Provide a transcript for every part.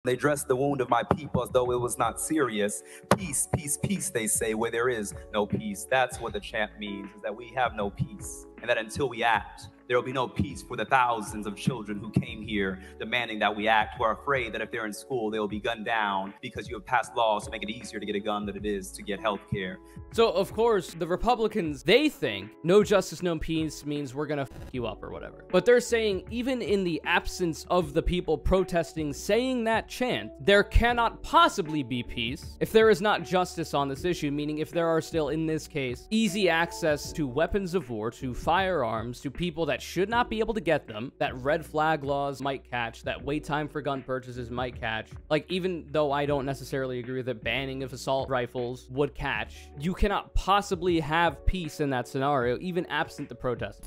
They dress the wound of my people as though it was not serious. Peace, peace, peace, they say, where there is no peace. That's what the chant means, is that we have no peace. And that until we act, there will be no peace for the thousands of children who came here demanding that we act, who are afraid that if they're in school, they will be gunned down because you have passed laws to make it easier to get a gun than it is to get health care. So, of course, the Republicans, they think no justice, no peace means we're gonna fuck you up or whatever. But they're saying even in the absence of the people protesting saying that chant, there cannot possibly be peace if there is not justice on this issue, meaning if there are still, in this case, easy access to weapons of war, to firearms, to people that should not be able to get them, that red flag laws might catch, that wait time for gun purchases might catch. Like, even though I don't necessarily agree that banning of assault rifles would catch, you cannot possibly have peace in that scenario, even absent the protest.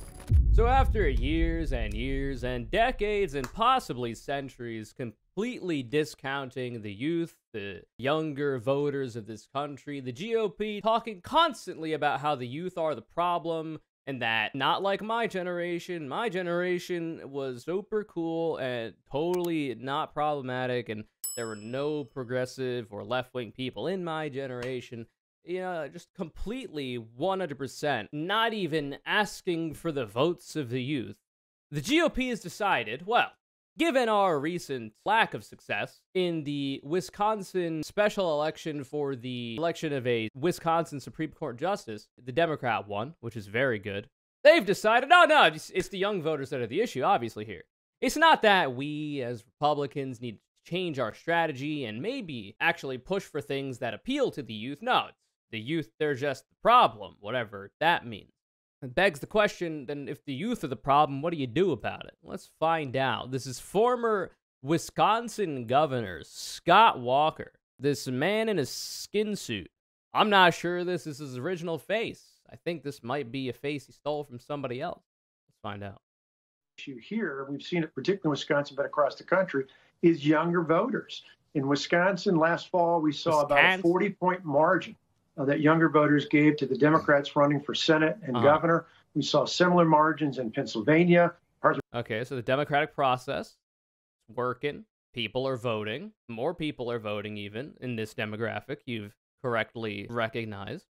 So after years and years and decades and possibly centuries completely discounting the youth, the younger voters of this country, the GOP talking constantly about how the youth are the problem, and that, not like my generation was super cool and totally not problematic, and there were no progressive or left-wing people in my generation. You know, just completely 100%, not even asking for the votes of the youth. The GOP has decided, well, given our recent lack of success in the Wisconsin special election for the election of a Wisconsin Supreme Court justice, the Democrat won, which is very good. They've decided, no, it's the young voters that are the issue, obviously, here. It's not that we, as Republicans, need to change our strategy and maybe actually push for things that appeal to the youth. No, it's the youth, they're just the problem, whatever that means. It begs the question, then if the youth are the problem, what do you do about it? Let's find out. This is former Wisconsin Governor Scott Walker. This man in a skin suit. I'm not sure this is his original face. I think this might be a face he stole from somebody else. Let's find out. Issue here, we've seen it particularly in Wisconsin, but across the country, is younger voters. In Wisconsin last fall, we saw about a 40-point margin that younger voters gave to the Democrats running for Senate and governor. We saw similar margins in Pennsylvania. Okay, so the democratic process is working. People are voting. More people are voting even in this demographic you've correctly recognized.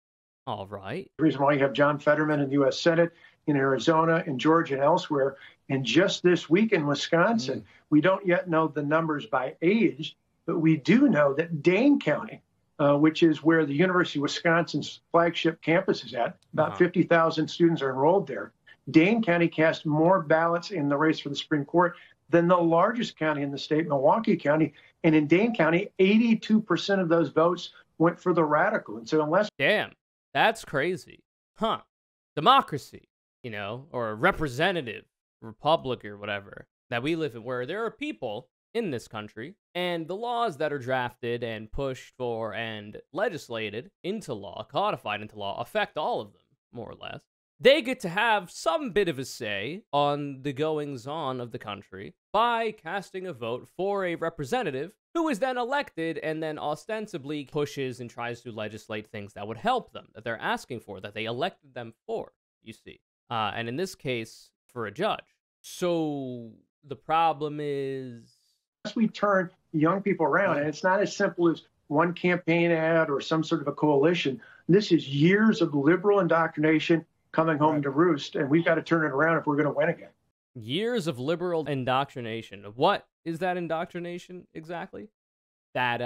All right. The reason why you have John Fetterman in the U.S. Senate, in Arizona, in Georgia, and elsewhere. And just this week in Wisconsin, we don't yet know the numbers by age, but we do know that Dane County, which is where the University of Wisconsin's flagship campus is at. About 50,000 students are enrolled there. Dane County cast more ballots in the race for the Supreme Court than the largest county in the state, Milwaukee County. And in Dane County, 82% of those votes went for the radical. And so unless... Damn, that's crazy. Huh. Democracy, you know, or a representative republic or whatever that we live in, where there are people in this country, and the laws that are drafted and pushed for and legislated into law, codified into law, affect all of them, more or less. They get to have some bit of a say on the goings-on of the country by casting a vote for a representative who is then elected and then ostensibly pushes and tries to legislate things that would help them, that they're asking for, that they elected them for, you see. And in this case, for a judge. So the problem is... we turn young people around, and it's not as simple as one campaign ad or some sort of a coalition. This is years of liberal indoctrination coming home to roost, and we've got to turn it around if we're going to win again. Years of liberal indoctrination. What is that indoctrination exactly? That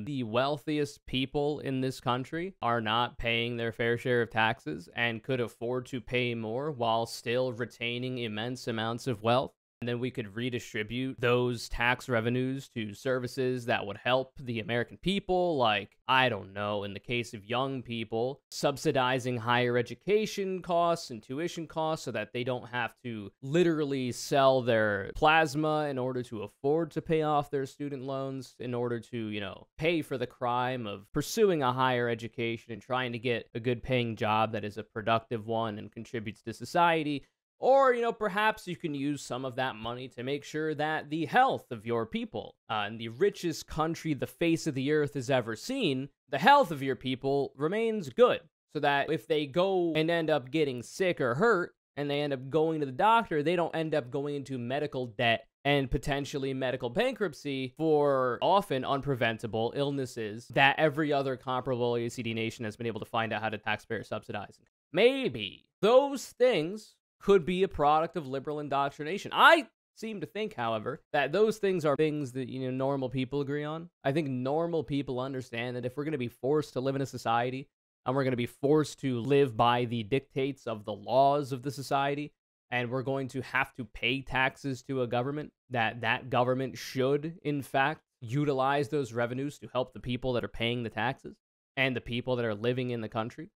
the wealthiest people in this country are not paying their fair share of taxes and could afford to pay more while still retaining immense amounts of wealth. And then we could redistribute those tax revenues to services that would help the American people, like, I don't know, in the case of young people, subsidizing higher education costs and tuition costs so that they don't have to literally sell their plasma in order to afford to pay off their student loans, in order to, you know, pay for the crime of pursuing a higher education and trying to get a good paying job that is a productive one and contributes to society. Or, you know, perhaps you can use some of that money to make sure that the health of your people, in the richest country the face of the earth has ever seen, the health of your people remains good. So that if they go and end up getting sick or hurt, and they end up going to the doctor, they don't end up going into medical debt and potentially medical bankruptcy for often unpreventable illnesses that every other comparable OECD nation has been able to find out how to taxpayer subsidize. Maybe those things could be a product of liberal indoctrination. I seem to think, however, that those things are things that, normal people agree on. I think normal people understand that if we're going to be forced to live in a society and we're going to be forced to live by the dictates of the laws of the society, and we're going to have to pay taxes to a government, that government should, in fact, utilize those revenues to help the people that are paying the taxes and the people that are living in the country.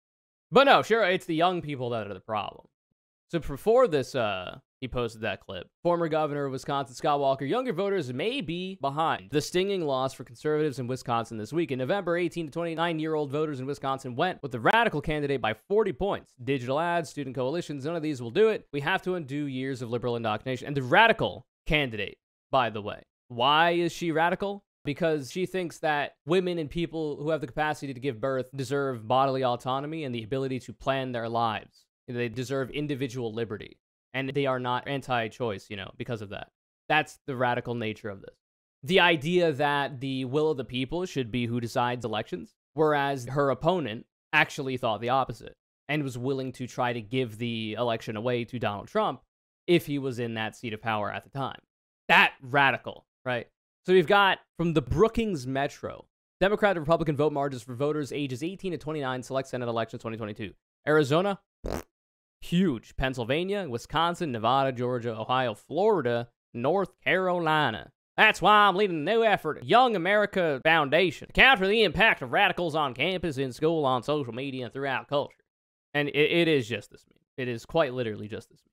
But no, sure, it's the young people that are the problem. So before this, he posted that clip. Former governor of Wisconsin, Scott Walker, younger voters may be behind the stinging loss for conservatives in Wisconsin this week. In November, 18 to 29-year-old voters in Wisconsin went with the radical candidate by 40 points. Digital ads, student coalitions, none of these will do it. We have to undo years of liberal indoctrination. And the radical candidate, by the way. Why is she radical? Because she thinks that women and people who have the capacity to give birth deserve bodily autonomy and the ability to plan their lives. They deserve individual liberty. And they are not anti-choice, because of that. That's the radical nature of this. The idea that the will of the people should be who decides elections, whereas her opponent actually thought the opposite and was willing to try to give the election away to Donald Trump if he was in that seat of power at the time. That radical, right? So we've got from the Brookings Metro, Democrat and Republican vote margins for voters ages 18 to 29 select Senate elections 2022. Arizona, huge. Pennsylvania, Wisconsin, Nevada, Georgia, Ohio, Florida, North Carolina. That's why I'm leading a new effort, Young America Foundation, to counter the impact of radicals on campus, in school, on social media, and throughout culture. And it is just this meme. It is quite literally just this meme.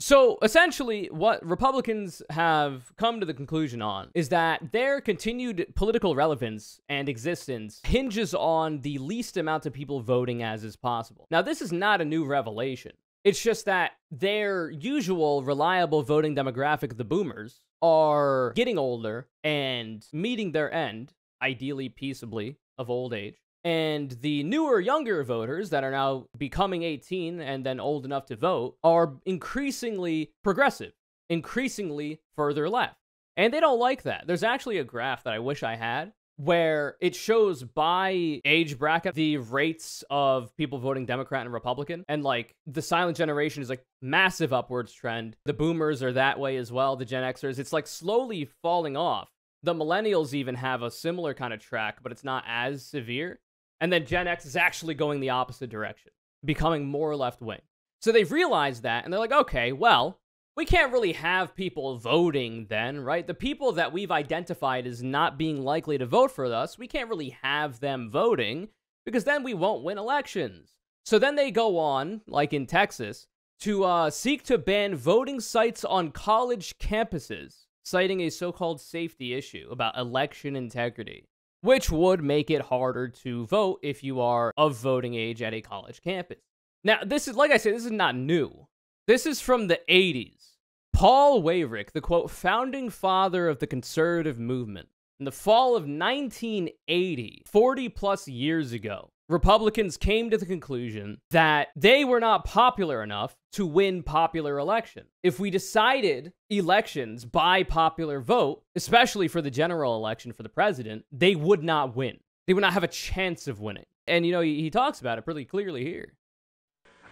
So, essentially, what Republicans have come to the conclusion on is that their continued political relevance and existence hinges on the least amount of people voting as is possible. Now, this is not a new revelation. It's just that their usual reliable voting demographic, the boomers, are getting older and meeting their end, ideally peaceably, of old age. And the newer, younger voters that are now becoming 18 and then old enough to vote are increasingly progressive, increasingly further left. And they don't like that. There's actually a graph that I wish I had where it shows by age bracket the rates of people voting Democrat and Republican. And like the silent generation is like massive upwards trend. The boomers are that way as well. The Gen Xers, it's like slowly falling off. The millennials even have a similar kind of track, but it's not as severe. And then Gen X is actually going the opposite direction, becoming more left-wing. So they've realized that, and they're like, okay, well, we can't really have people voting then, right? The people that we've identified as not being likely to vote for us, we can't really have them voting, because then we won't win elections. So then they go on, like in Texas, to seek to ban voting sites on college campuses, citing a so-called safety issue about election integrity, which would make it harder to vote if you are of voting age at a college campus. Now, this is, like I said, this is not new. This is from the 80s. Paul Weyrich, the, quote, founding father of the conservative movement, in the fall of 1980, 40 plus years ago, Republicans came to the conclusion that they were not popular enough to win popular elections. If we decided elections by popular vote, especially for the general election for the president, they would not win. They would not have a chance of winning. And, he talks about it pretty clearly here.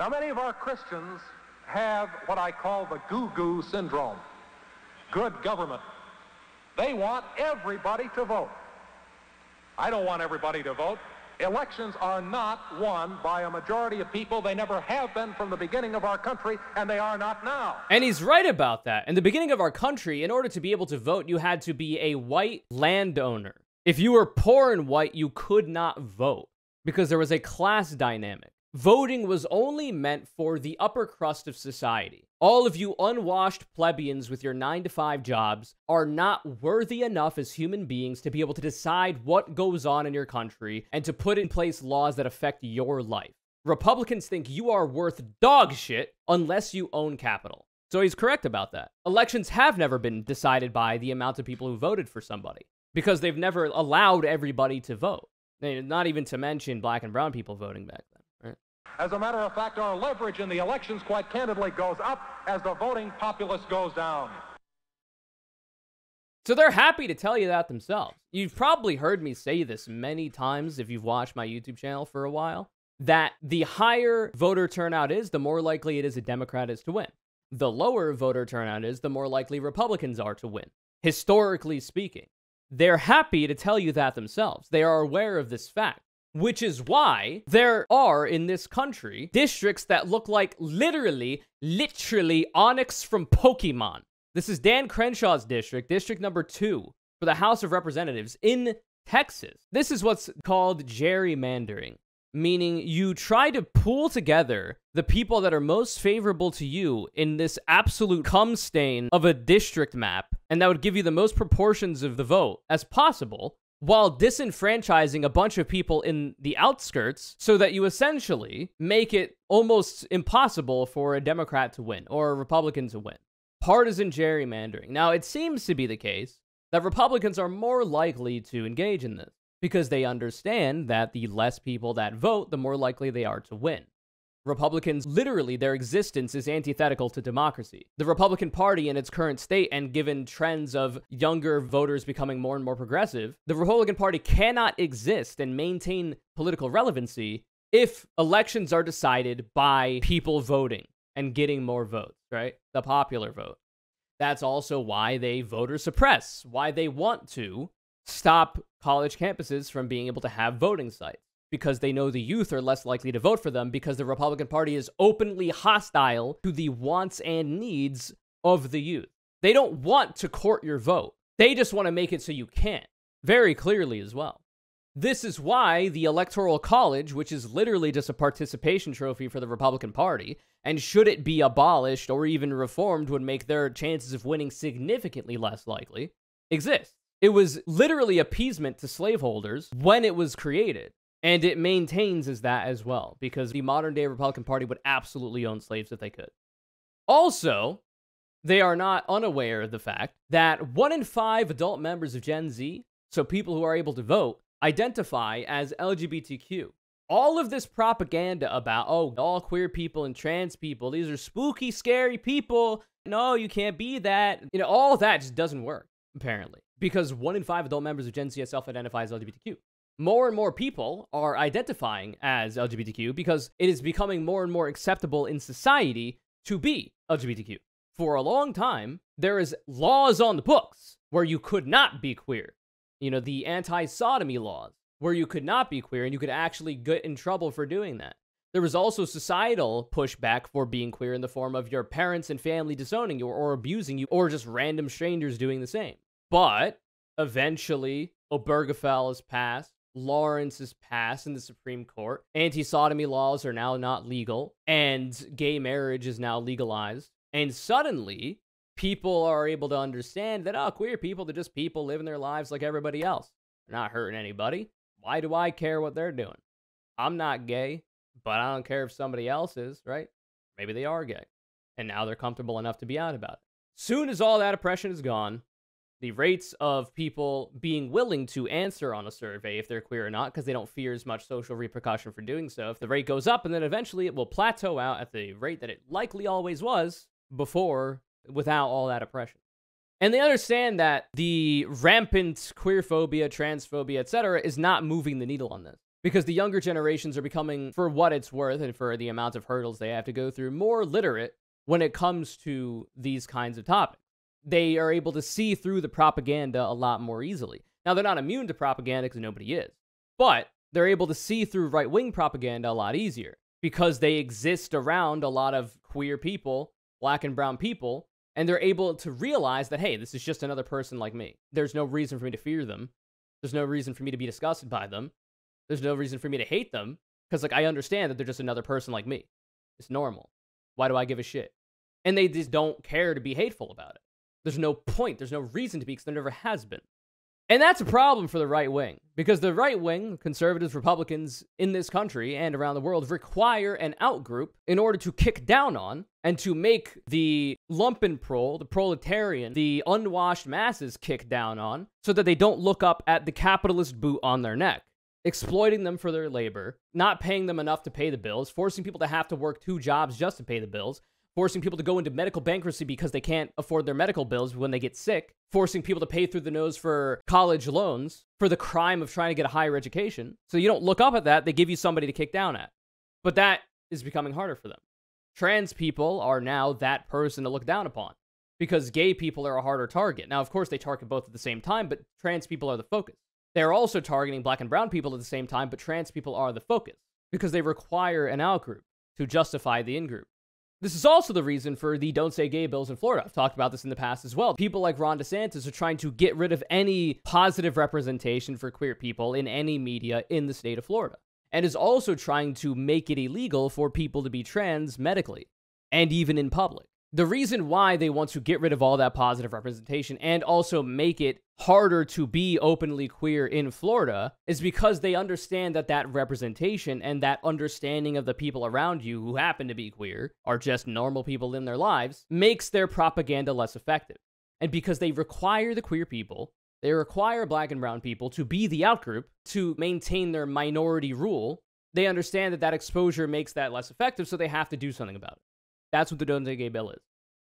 Now, many of our Christians have what I call the goo-goo syndrome. Good government. They want everybody to vote. I don't want everybody to vote. Elections are not won by a majority of people. They never have been from the beginning of our country, and they are not now. And he's right about that. In the beginning of our country, in order to be able to vote, you had to be a white landowner. If you were poor and white, you could not vote because there was a class dynamic. Voting was only meant for the upper crust of society. All of you unwashed plebeians with your 9-to-5 jobs are not worthy enough as human beings to be able to decide what goes on in your country and to put in place laws that affect your life. Republicans think you are worth dog shit unless you own capital. So he's correct about that. Elections have never been decided by the amount of people who voted for somebody because they've never allowed everybody to vote. Not even to mention black and brown people voting back then. As a matter of fact, our leverage in the elections, quite candidly, goes up as the voting populace goes down. So they're happy to tell you that themselves. You've probably heard me say this many times if you've watched my YouTube channel for a while, that the higher voter turnout is, the more likely it is a Democrat is to win. The lower voter turnout is, the more likely Republicans are to win, historically speaking. They're happy to tell you that themselves. They are aware of this fact, which is why there are in this country districts that look like literally Onyx from Pokemon. This is Dan Crenshaw's district, district number 2 for the House of Representatives in Texas. This is what's called gerrymandering, meaning you try to pool together the people that are most favorable to you in this absolute cum stain of a district map, and that would give you the most proportions of the vote as possible, while disenfranchising a bunch of people in the outskirts so that you essentially make it almost impossible for a Democrat to win or a Republican to win. Partisan gerrymandering. Now, it seems to be the case that Republicans are more likely to engage in this because they understand that the less people that vote, the more likely they are to win. Republicans, literally, their existence is antithetical to democracy. The Republican Party in its current state, and given trends of younger voters becoming more and more progressive, the Republican Party cannot exist and maintain political relevancy if elections are decided by people voting and getting more votes, right? The popular vote. That's also why they voter suppress, why they want to stop college campuses from being able to have voting sites, because they know the youth are less likely to vote for them because the Republican Party is openly hostile to the wants and needs of the youth. They don't want to court your vote. They just want to make it so you can't, very clearly as well. This is why the Electoral College, which is literally just a participation trophy for the Republican Party, and should it be abolished or even reformed would make their chances of winning significantly less likely, exists. It was literally appeasement to slaveholders when it was created. And it maintains as that as well, because the modern-day Republican Party would absolutely own slaves if they could. Also, they are not unaware of the fact that 1 in 5 adult members of Gen Z, so people who are able to vote, identify as LGBTQ. All of this propaganda about, oh, all queer people and trans people, these are spooky, scary people. No, you can't be that. You know, all that just doesn't work, apparently, because 1 in 5 adult members of Gen Z self-identify as LGBTQ. More and more people are identifying as LGBTQ because it is becoming more and more acceptable in society to be LGBTQ. For a long time, there is laws on the books where you could not be queer. You know, the anti-sodomy laws, where you could not be queer and you could actually get in trouble for doing that. There was also societal pushback for being queer in the form of your parents and family disowning you or abusing you, or just random strangers doing the same. But eventually, Obergefell is passed. Lawrence is passed in the Supreme Court. Anti-sodomy laws are now not legal, and gay marriage is now legalized. And suddenly, people are able to understand that, oh, queer people, they're just people living their lives like everybody else. They're not hurting anybody. Why do I care what they're doing? I'm not gay, but I don't care if somebody else is, right? Maybe they are gay, and now they're comfortable enough to be out about it. Soon as all that oppression is gone, the rates of people being willing to answer on a survey if they're queer or not, because they don't fear as much social repercussion for doing so, if the rate goes up, and then eventually it will plateau out at the rate that it likely always was before, without all that oppression. And they understand that the rampant queerphobia, transphobia, etc. is not moving the needle on this, because the younger generations are becoming, for what it's worth and for the amount of hurdles they have to go through, more literate when it comes to these kinds of topics. They are able to see through the propaganda a lot more easily. Now, they're not immune to propaganda because nobody is, but they're able to see through right-wing propaganda a lot easier because they exist around a lot of queer people, black and brown people, and they're able to realize that, hey, this is just another person like me. There's no reason for me to fear them. There's no reason for me to be disgusted by them. There's no reason for me to hate them because, like, I understand that they're just another person like me. It's normal. Why do I give a shit? And they just don't care to be hateful about it. There's no point. There's no reason to be because there never has been. And that's a problem for the right wing, because the right wing, conservatives, Republicans in this country and around the world, require an outgroup in order to kick down on and to make the lumpenprole, the proletarian, the unwashed masses kick down on so that they don't look up at the capitalist boot on their neck, exploiting them for their labor, not paying them enough to pay the bills, forcing people to have to work 2 jobs just to pay the bills, forcing people to go into medical bankruptcy because they can't afford their medical bills when they get sick, forcing people to pay through the nose for college loans for the crime of trying to get a higher education. So you don't look up at that, they give you somebody to kick down at. But that is becoming harder for them. Trans people are now that person to look down upon because gay people are a harder target. Now, of course, they target both at the same time, but trans people are the focus. They're also targeting black and brown people at the same time, but trans people are the focus because they require an out-group to justify the in-group. This is also the reason for the Don't Say Gay bills in Florida. I've talked about this in the past as well. People like Ron DeSantis are trying to get rid of any positive representation for queer people in any media in the state of Florida, and is also trying to make it illegal for people to be trans medically and even in public. The reason why they want to get rid of all that positive representation and also make it harder to be openly queer in Florida is because they understand that that representation and that understanding of the people around you who happen to be queer are just normal people in their lives makes their propaganda less effective. And because they require the queer people, they require black and brown people to be the outgroup to maintain their minority rule, they understand that that exposure makes that less effective, so they have to do something about it. That's what the Don't Say Gay bill is.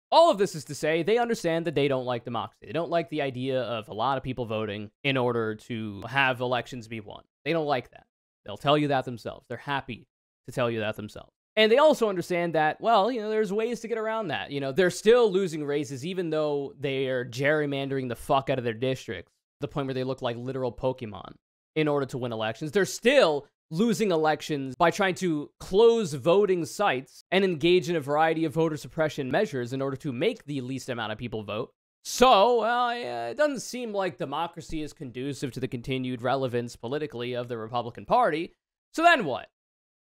All of this is to say they understand that they don't like democracy. They don't like the idea of a lot of people voting in order to have elections be won. They don't like that. They'll tell you that themselves. They're happy to tell you that themselves. And they also understand that, well, there's ways to get around that. They're still losing races even though they are gerrymandering the fuck out of their districts, to the point where they look like literal Pokemon in order to win elections. They're still losing elections by trying to close voting sites and engage in a variety of voter suppression measures in order to make the least amount of people vote. So, it doesn't seem like democracy is conducive to the continued relevance politically of the Republican Party. So then what?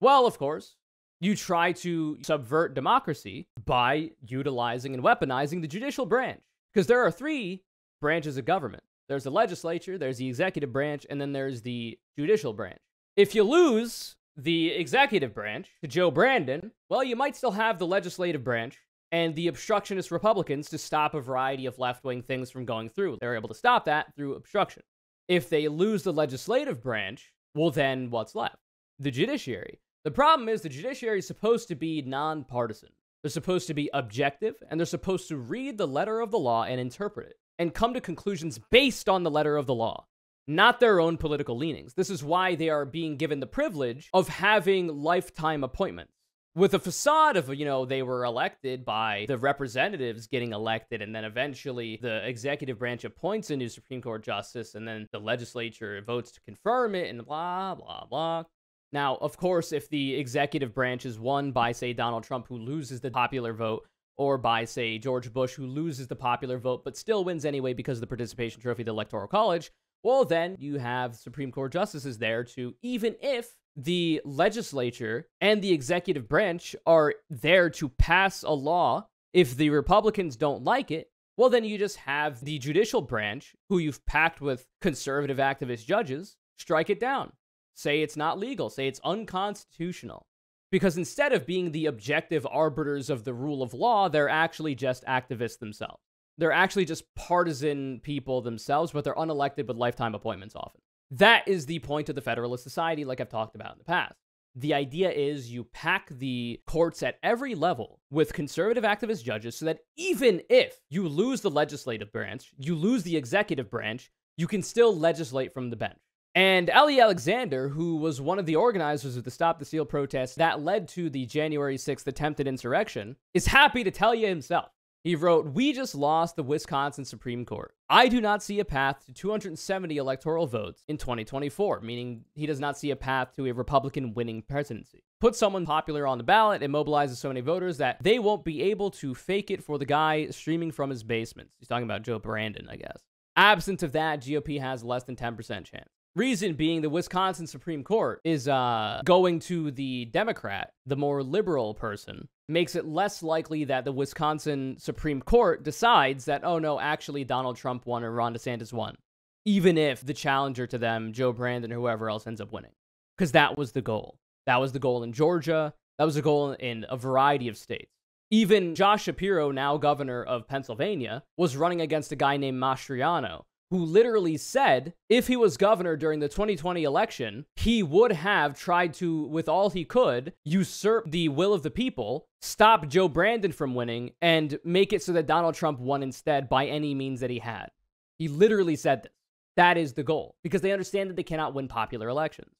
Well, of course, you try to subvert democracy by utilizing and weaponizing the judicial branch. Because there are three branches of government. There's the legislature, there's the executive branch, and then there's the judicial branch. If you lose the executive branch to Joe Brandon, well, you might still have the legislative branch and the obstructionist Republicans to stop a variety of left-wing things from going through. They're able to stop that through obstruction. If they lose the legislative branch, well, then what's left? The judiciary. The problem is the judiciary is supposed to be nonpartisan. They're supposed to be objective, and they're supposed to read the letter of the law and interpret it, and come to conclusions based on the letter of the law, not their own political leanings. This is why they are being given the privilege of having lifetime appointments. With a facade of, they were elected by the representatives getting elected, and then eventually the executive branch appoints a new Supreme Court justice, and then the legislature votes to confirm it, and blah, blah, blah. Now, of course, if the executive branch is won by, say, Donald Trump, who loses the popular vote, or by, say, George Bush, who loses the popular vote, but still wins anyway because of the participation trophy of the Electoral College, well, then you have Supreme Court justices there to, even if the legislature and the executive branch are there to pass a law, if the Republicans don't like it, well, then you just have the judicial branch, who you've packed with conservative activist judges, strike it down. Say it's not legal. Say it's unconstitutional. Because instead of being the objective arbiters of the rule of law, they're actually just activists themselves. They're actually just partisan people themselves, but they're unelected with lifetime appointments often. That is the point of the Federalist Society, like I've talked about in the past. The idea is you pack the courts at every level with conservative activist judges so that even if you lose the legislative branch, you lose the executive branch, you can still legislate from the bench. And Ali Alexander, who was one of the organizers of the Stop the Steal protests that led to the January 6th attempted insurrection, is happy to tell you himself. He wrote, "We just lost the Wisconsin Supreme Court. I do not see a path to 270 electoral votes in 2024, meaning he does not see a path to a Republican winning presidency. Put someone popular on the ballot and mobilizes so many voters that they won't be able to fake it for the guy streaming from his basement." He's talking about Joe Brandon, I guess. Absent of that, GOP has less than 10% chance. Reason being, the Wisconsin Supreme Court is going to the Democrat, the more liberal person, makes it less likely that the Wisconsin Supreme Court decides that, oh no, actually Donald Trump won or Ron DeSantis won, even if the challenger to them, Joe Brandon or whoever else, ends up winning. Because that was the goal. That was the goal in Georgia. That was the goal in a variety of states. Even Josh Shapiro, now governor of Pennsylvania, was running against a guy named Mastriano, who literally said if he was governor during the 2020 election, he would have tried to, with all he could, usurp the will of the people, stop Joe Brandon from winning, and make it so that Donald Trump won instead by any means that he had. He literally said this. That is the goal, because they understand that they cannot win popular elections.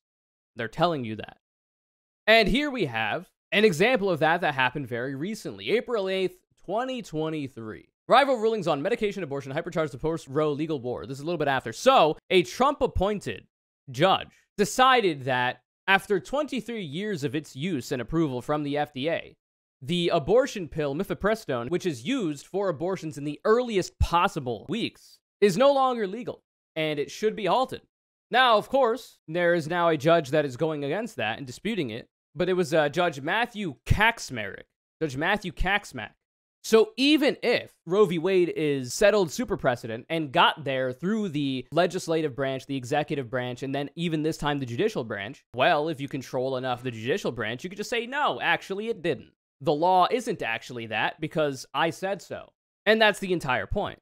They're telling you that. And here we have an example of that happened very recently, April 8th, 2023. Rival rulings on medication abortion hypercharged the post-Roe legal war. This is a little bit after. So, a Trump-appointed judge decided that after 23 years of its use and approval from the FDA, the abortion pill mifepristone, which is used for abortions in the earliest possible weeks, is no longer legal, and it should be halted. Now, of course, there is now a judge that is going against that and disputing it, but it was Judge Matthew Kacsmaryk. Judge Matthew Kacsmaryk. So even if Roe v. Wade is settled super precedent and got there through the legislative branch, the executive branch, and then even this time the judicial branch, well, if you control enough the judicial branch, you could just say, no, actually it didn't. The law isn't actually that because I said so. And that's the entire point.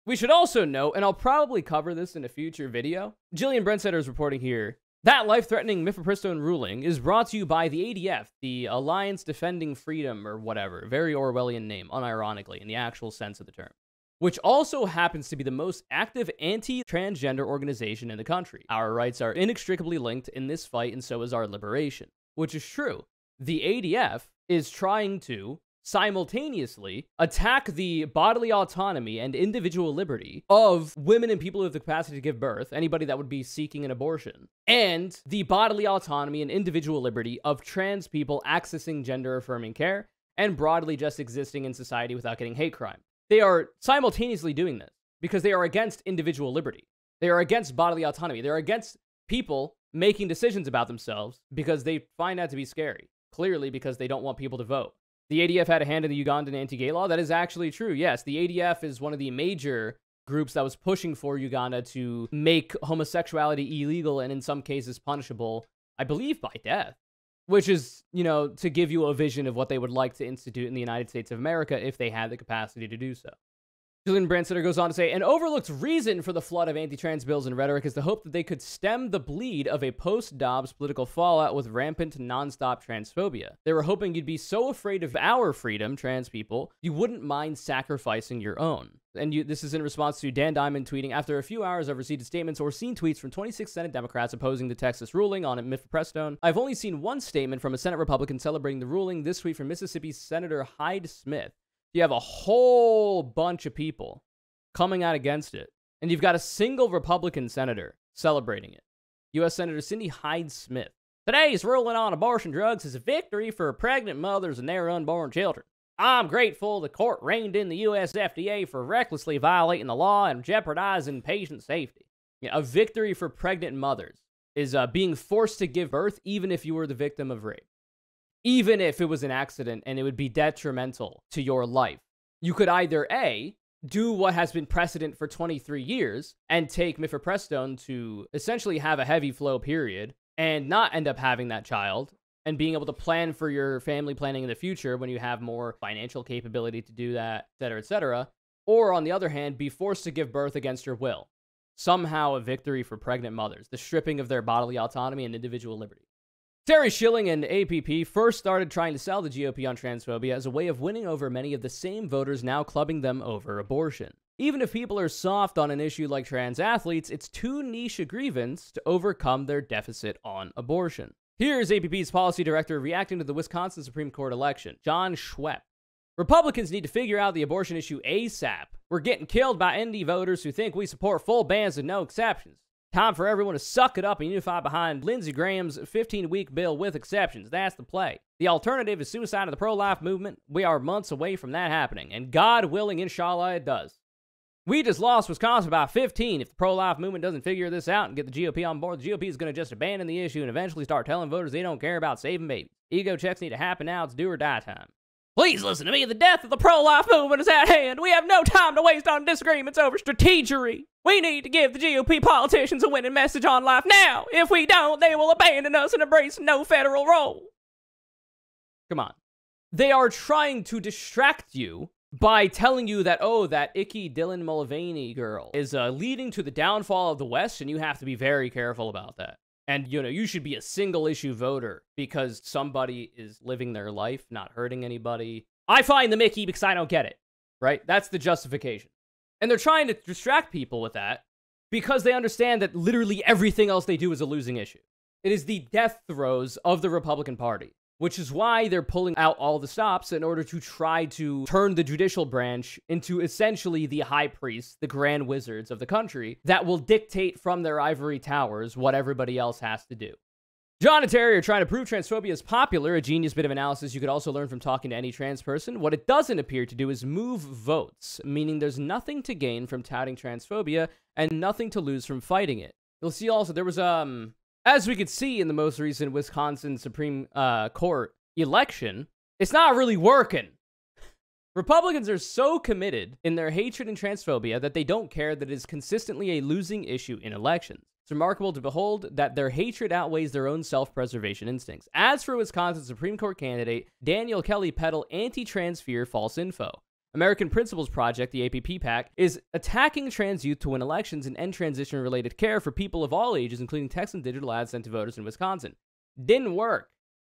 We should also note, and I'll probably cover this in a future video, Jillian Brentsetter is reporting here, that life-threatening mifepristone ruling is brought to you by the ADF, the Alliance Defending Freedom or whatever, very Orwellian name, unironically, in the actual sense of the term, which also happens to be the most active anti-transgender organization in the country. Our rights are inextricably linked in this fight, and so is our liberation, which is true. The ADF is trying to simultaneously attack the bodily autonomy and individual liberty of women and people who have the capacity to give birth, anybody that would be seeking an abortion, and the bodily autonomy and individual liberty of trans people accessing gender-affirming care and broadly just existing in society without getting hate crime. They are simultaneously doing this because they are against individual liberty. They are against bodily autonomy. They're against people making decisions about themselves because they find that to be scary, clearly because they don't want people to vote. The ADF had a hand in the Ugandan anti-gay law. That is actually true. Yes, the ADF is one of the major groups that was pushing for Uganda to make homosexuality illegal and in some cases punishable, I believe, by death, which is, you know, to give you a vision of what they would like to institute in the United States of America if they had the capacity to do so. Jillian Brentsetter goes on to say, an overlooked reason for the flood of anti-trans bills and rhetoric is the hope that they could stem the bleed of a post-Dobbs political fallout with rampant, non-stop transphobia. They were hoping you'd be so afraid of our freedom, trans people, you wouldn't mind sacrificing your own. And this is in response to Dan Diamond tweeting, after a few hours I've received statements or seen tweets from 26 Senate Democrats opposing the Texas ruling on mifepristone. I've only seen one statement from a Senate Republican celebrating the ruling. This tweet from Mississippi Senator Hyde Smith. You have a whole bunch of people coming out against it, and you've got a single Republican senator celebrating it. U.S. Senator Cindy Hyde Smith. Today's ruling on abortion drugs is a victory for pregnant mothers and their unborn children. I'm grateful the court reined in the U.S. FDA for recklessly violating the law and jeopardizing patient safety. Yeah, a victory for pregnant mothers is being forced to give birth even if you were the victim of rape. Even if it was an accident and it would be detrimental to your life. You could either A, do what has been precedent for 23 years and take mifepristone to essentially have a heavy flow period and not end up having that child and being able to plan for your family planning in the future when you have more financial capability to do that, etc., etc. Or on the other hand, be forced to give birth against your will. Somehow a victory for pregnant mothers, the stripping of their bodily autonomy and individual liberty. Terry Schilling and APP first started trying to sell the GOP on transphobia as a way of winning over many of the same voters now clubbing them over abortion. Even if people are soft on an issue like trans athletes, it's too niche a grievance to overcome their deficit on abortion. Here's APP's policy director reacting to the Wisconsin Supreme Court election, John Schwepp. Republicans need to figure out the abortion issue ASAP. We're getting killed by ND voters who think we support full bans and no exceptions. Time for everyone to suck it up and unify behind Lindsey Graham's 15-week bill with exceptions. That's the play. The alternative is suicide of the pro-life movement. We are months away from that happening, and God willing, inshallah, it does. We just lost Wisconsin by 15. If the pro-life movement doesn't figure this out and get the GOP on board, the GOP is going to just abandon the issue and eventually start telling voters they don't care about saving babies. Ego checks need to happen now. It's do or die time. Please listen to me. The death of the pro-life movement is at hand. We have no time to waste on disagreements over strategery. We need to give the GOP politicians a winning message on life now. If we don't, they will abandon us and embrace no federal role. Come on. They are trying to distract you by telling you that, oh, that icky Dylan Mulvaney girl is leading to the downfall of the West, and you have to be very careful about that. And, you know, you should be a single-issue voter because somebody is living their life, not hurting anybody. I find the Mickey because I don't get it, right? That's the justification. And they're trying to distract people with that because they understand that literally everything else they do is a losing issue. It is the death throes of the Republican Party, which is why they're pulling out all the stops in order to try to turn the judicial branch into essentially the high priests, the grand wizards of the country that will dictate from their ivory towers what everybody else has to do. John and Terry are trying to prove transphobia is popular, a genius bit of analysis you could also learn from talking to any trans person. What it doesn't appear to do is move votes, meaning there's nothing to gain from touting transphobia and nothing to lose from fighting it. You'll see also there was, as we could see in the most recent Wisconsin Supreme Court election, it's not really working. Republicans are so committed in their hatred and transphobia that they don't care that it is consistently a losing issue in elections. It's remarkable to behold that their hatred outweighs their own self-preservation instincts. As for Wisconsin Supreme Court candidate Daniel Kelly peddle anti-trans fear false info. American Principles Project, the APP PAC, is attacking trans youth to win elections and end transition-related care for people of all ages, including text and digital ads sent to voters in Wisconsin. Didn't work.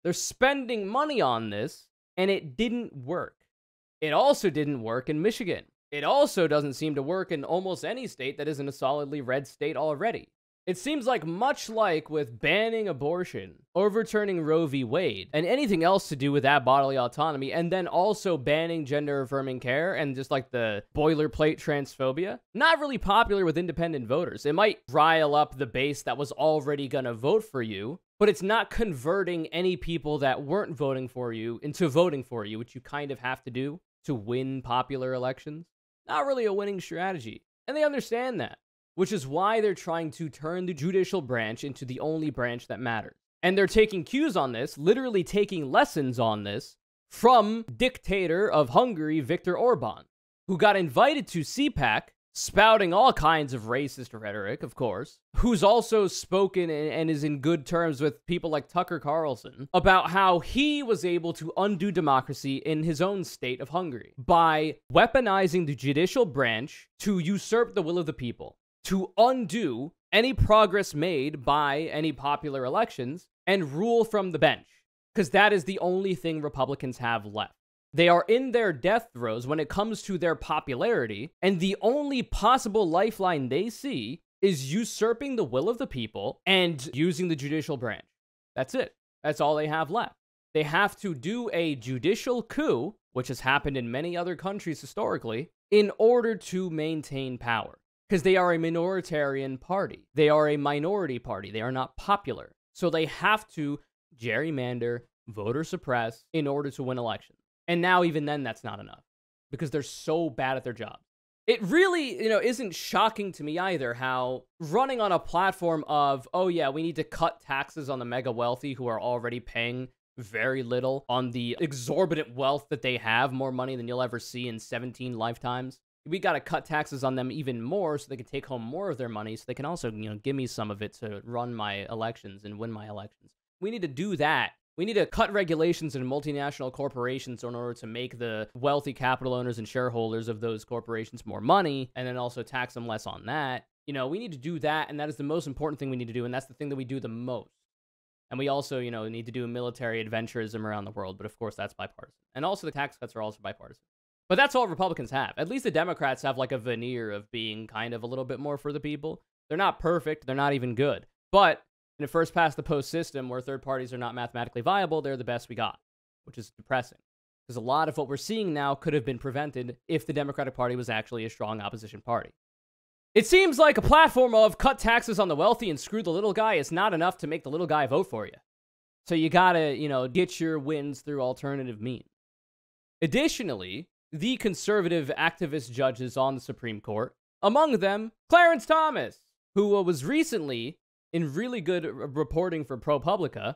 They're spending money on this, and it didn't work. It also didn't work in Michigan. It also doesn't seem to work in almost any state that isn't a solidly red state already. It seems like much like with banning abortion, overturning Roe v. Wade, and anything else to do with that bodily autonomy, and then also banning gender-affirming care and just like the boilerplate transphobia, not really popular with independent voters. It might rile up the base that was already gonna vote for you, but it's not converting any people that weren't voting for you into voting for you, which you kind of have to do to win popular elections. Not really a winning strategy, and they understand that. Which is why they're trying to turn the judicial branch into the only branch that matters. And they're taking cues on this, literally taking lessons on this, from dictator of Hungary, Viktor Orban, who got invited to CPAC, spouting all kinds of racist rhetoric, of course, who's also spoken and is in good terms with people like Tucker Carlson about how he was able to undo democracy in his own state of Hungary by weaponizing the judicial branch to usurp the will of the people, to undo any progress made by any popular elections and rule from the bench, because that is the only thing Republicans have left. They are in their death throes when it comes to their popularity, and the only possible lifeline they see is usurping the will of the people and using the judicial branch. That's it. That's all they have left. They have to do a judicial coup, which has happened in many other countries historically, in order to maintain power. Because they are a minoritarian party. They are a minority party. They are not popular. So they have to gerrymander, voter suppress in order to win elections. And now even then, that's not enough. Because they're so bad at their job. It really, isn't shocking to me either how running on a platform of, oh yeah, we need to cut taxes on the mega wealthy who are already paying very little on the exorbitant wealth that they have, more money than you'll ever see in 17 lifetimes. We got to cut taxes on them even more so they can take home more of their money so they can also, give me some of it to run my elections and win my elections. We need to do that. We need to cut regulations in multinational corporations in order to make the wealthy capital owners and shareholders of those corporations more money and then also tax them less on that. We need to do that, and that is the most important thing we need to do, and that's the thing that we do the most. And we also, need to do military adventurism around the world, but of course that's bipartisan. And also the tax cuts are also bipartisan. But that's all Republicans have. At least the Democrats have like a veneer of being kind of a little bit more for the people. They're not perfect. They're not even good. But in a first past the post system where third parties are not mathematically viable, they're the best we got, which is depressing. Because a lot of what we're seeing now could have been prevented if the Democratic Party was actually a strong opposition party. It seems like a platform of cut taxes on the wealthy and screw the little guy is not enough to make the little guy vote for you. So you gotta, get your wins through alternative means. Additionally, the conservative activist judges on the Supreme Court, among them, Clarence Thomas, who was recently, in really good reporting for ProPublica,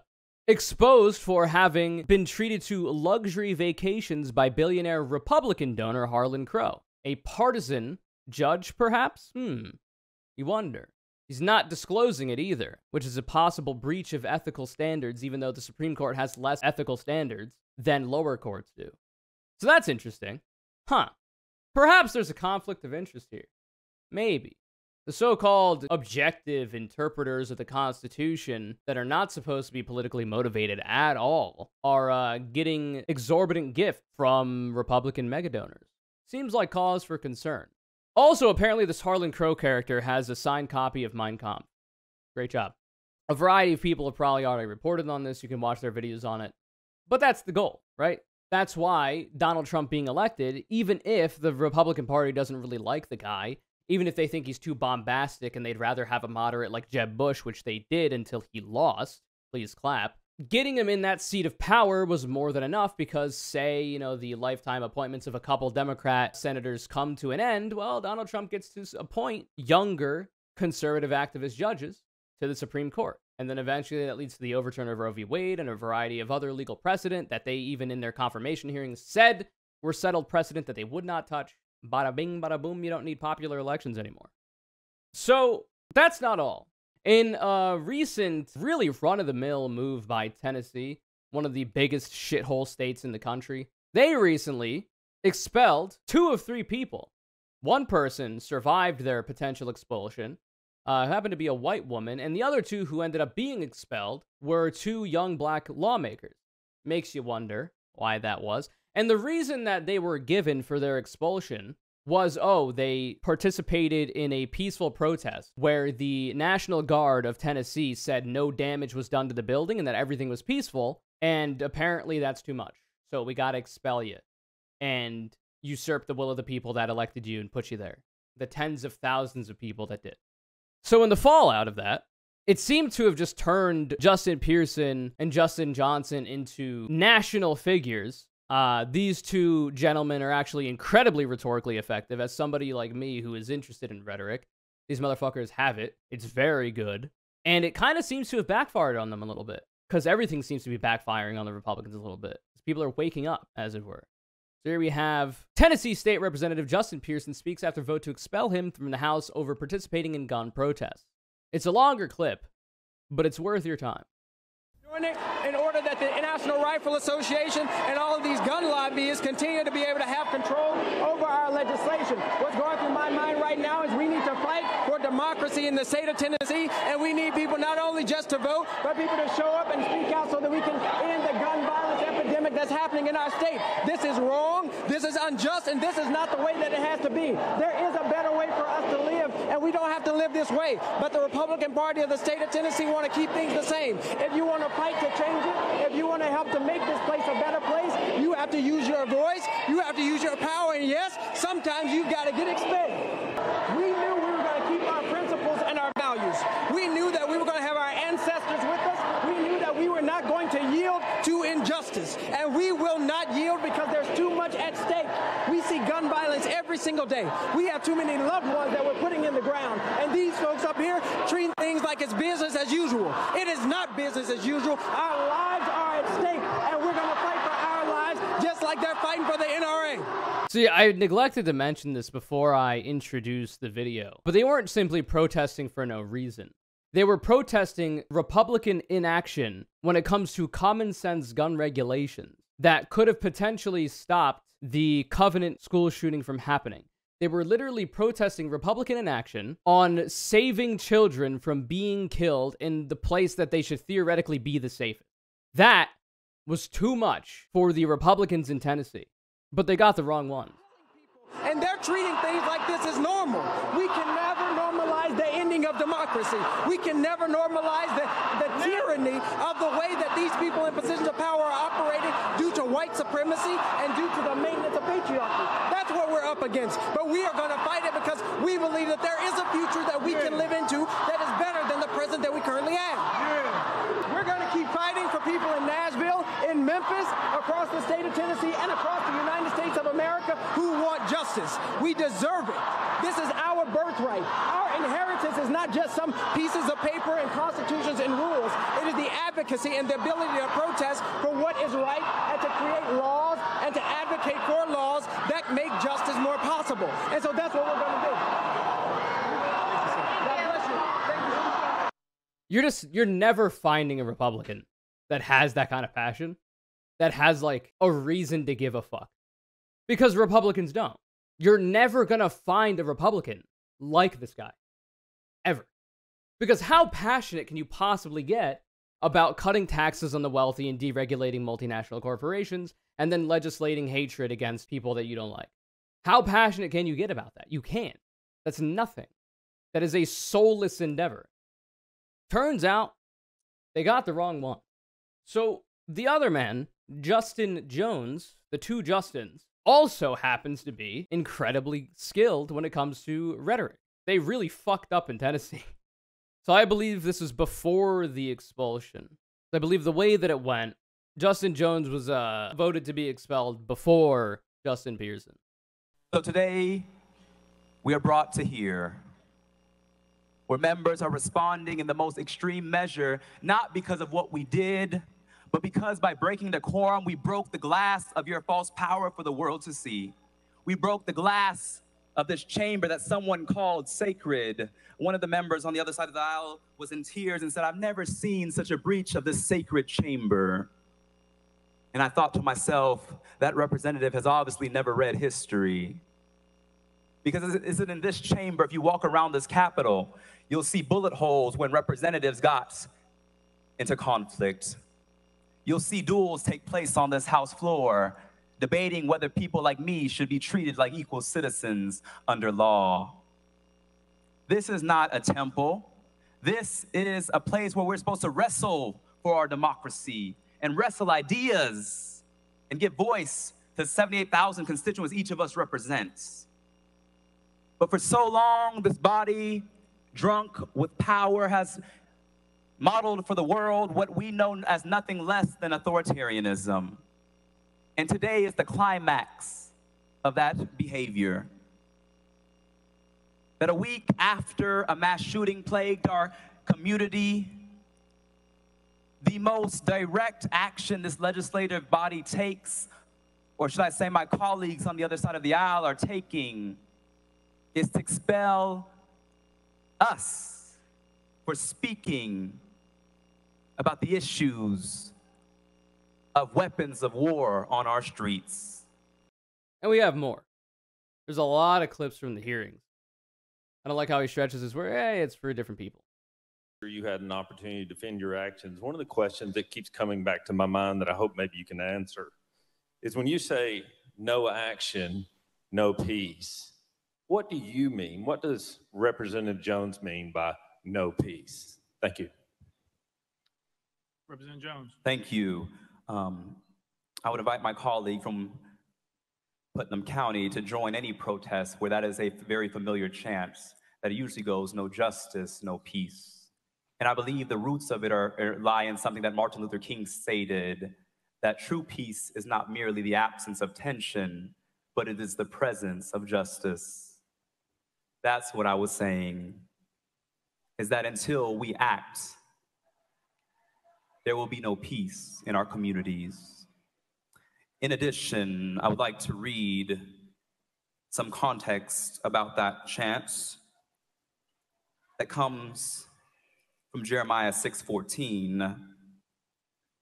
exposed for having been treated to luxury vacations by billionaire Republican donor Harlan Crow. A partisan judge, perhaps? You wonder. He's not disclosing it either, which is a possible breach of ethical standards, even though the Supreme Court has less ethical standards than lower courts do. So that's interesting. Perhaps there's a conflict of interest here. Maybe. The so-called objective interpreters of the Constitution that are not supposed to be politically motivated at all are getting exorbitant gifts from Republican megadonors. Seems like cause for concern. Also, apparently this Harlan Crow character has a signed copy of Mein Kampf. Great job. A variety of people have probably already reported on this. You can watch their videos on it. But that's the goal, right? That's why Donald Trump being elected, even if the Republican Party doesn't really like the guy, even if they think he's too bombastic and they'd rather have a moderate like Jeb Bush, which they did until he lost, please clap, getting him in that seat of power was more than enough because, say, you know, the lifetime appointments of a couple Democrat senators come to an end, well, Donald Trump gets to appoint younger conservative activist judges to the Supreme Court. And then eventually that leads to the overturn of Roe v. Wade and a variety of other legal precedent that they even in their confirmation hearings said were settled precedent that they would not touch. Bada bing, bada boom, you don't need popular elections anymore. So that's not all. In a recent, really run-of-the-mill move by Tennessee, one of the biggest shithole states in the country, they recently expelled 2 of 3 people. One person survived their potential expulsion, happened to be a white woman, and the other 2 who ended up being expelled were 2 young black lawmakers. Makes you wonder why that was. And the reason that they were given for their expulsion was, they participated in a peaceful protest where the National Guard of Tennessee said no damage was done to the building and that everything was peaceful, and apparently that's too much. So we gotta expel you and usurp the will of the people that elected you and put you there. The tens of thousands of people that did. So in the fallout of that, it seemed to have just turned Justin Pearson and Justin Johnson into national figures. These 2 gentlemen are actually incredibly rhetorically effective. As somebody like me who is interested in rhetoric, these motherfuckers have it. It's very good. And it kind of seems to have backfired on them a little bit. Because everything seems to be backfiring on the Republicans a little bit. People are waking up, as it were. So here we have Tennessee State Representative Justin Pearson speaks after vote to expel him from the House over participating in gun protests. It's a longer clip, but it's worth your time. In order that the National Rifle Association and all of these gun lobbyists continue to be able to have control over our legislation. What's going through my mind right now is we need to fight for democracy in the state of Tennessee, and we need people not only just to vote, but people to show up and speak out so that we can end the gun violence epidemic that's happening in our state. This is wrong, this is unjust, and this is not the way that it has to be. There is a better way for us to live, and we don't have to live this way. But the Republican Party of the state of Tennessee want to keep things the same. If you want to fight to change it, if you want to help to make this place a better place, you have to use your voice, you have to use your power, and yes, sometimes you've got to get expelled. We knew we were going to keep our principles and our values. We knew that we were going to have our ancestors with us. We knew that we were not going to yield to injustice, and we will not yield because there's too much at stake. We see gun violence every single day. We have too many loved ones that we're putting in the ground, and these folks up here treat things like it's business as usual. It is not business as usual. Our lives are at stake, and we're going to fight for our lives just like they're fighting for the NRA. See, I neglected to mention this before I introduced the video, but they weren't simply protesting for no reason. They were protesting Republican inaction when it comes to common sense gun regulations that could have potentially stopped the Covenant school shooting from happening. They were literally protesting Republican inaction on saving children from being killed in the place that they should theoretically be the safest. That was too much for the Republicans in Tennessee, but they got the wrong one. And they're treating things like this as normal. We can never normalize the ending of democracy. We can never normalize the tyranny of the way that these people in positions of power are operating due to white supremacy and due to the maintenance of patriarchy. That's what we're up against. But we are going to fight it because we believe that there is a future that we can live into that is better than the present that we currently have. We're going to keep fighting for people in Nashville, in Memphis, across the state of Tennessee, and across the United States of America who want justice. We deserve it. This is our birthright. Our inheritance is not just some pieces of paper and constitutions and rules. It is the advocacy and the ability to protest for what is right and to create laws and to advocate for laws that make justice more possible. And so that's what we're going to do. God bless you. Thank you. You're never finding a Republican that has that kind of passion, that has like a reason to give a fuck. Because Republicans don't. You're never gonna find a Republican like this guy. Ever. Because how passionate can you possibly get about cutting taxes on the wealthy and deregulating multinational corporations and then legislating hatred against people that you don't like? How passionate can you get about that? You can't. That's nothing. That is a soulless endeavor. Turns out, they got the wrong one. So, the other man, Justin Jones, the two Justins, also happens to be incredibly skilled when it comes to rhetoric. They really fucked up in Tennessee. So I believe this is before the expulsion. I believe the way that it went, Justin Jones was voted to be expelled before Justin Pearson. So today, we are brought to here where members are responding in the most extreme measure, not because of what we did, but because by breaking decorum, we broke the glass of your false power for the world to see. We broke the glass of this chamber that someone called sacred. One of the members on the other side of the aisle was in tears and said, "I've never seen such a breach of this sacred chamber." And I thought to myself, that representative has obviously never read history. Because is it in this chamber, if you walk around this Capitol, you'll see bullet holes when representatives got into conflict. You'll see duels take place on this House floor, debating whether people like me should be treated like equal citizens under law. This is not a temple. This is a place where we're supposed to wrestle for our democracy and wrestle ideas and give voice to 78,000 constituents each of us represents. But for so long, this body, drunk with power, has modeled for the world what we know as nothing less than authoritarianism. And today is the climax of that behavior. That a week after a mass shooting plagued our community, the most direct action this legislative body takes, or should I say my colleagues on the other side of the aisle are taking, is to expel us for speaking about the issues of weapons of war on our streets. And we have more. There's a lot of clips from the hearings. I don't like how he stretches his word. Hey, it's for different people. You had an opportunity to defend your actions. One of the questions that keeps coming back to my mind that I hope maybe you can answer is when you say no action, no peace, what do you mean? What does Representative Jones mean by no peace? Thank you. Representative Jones. Thank you. I would invite my colleague from Putnam County to join any protest where that is a very familiar chant that usually goes, no justice, no peace. And I believe the roots of it lie in something that Martin Luther King stated, that true peace is not merely the absence of tension, but it is the presence of justice. That's what I was saying, is that until we act, there will be no peace in our communities. In addition, I would like to read some context about that chant that comes from Jeremiah 6:14.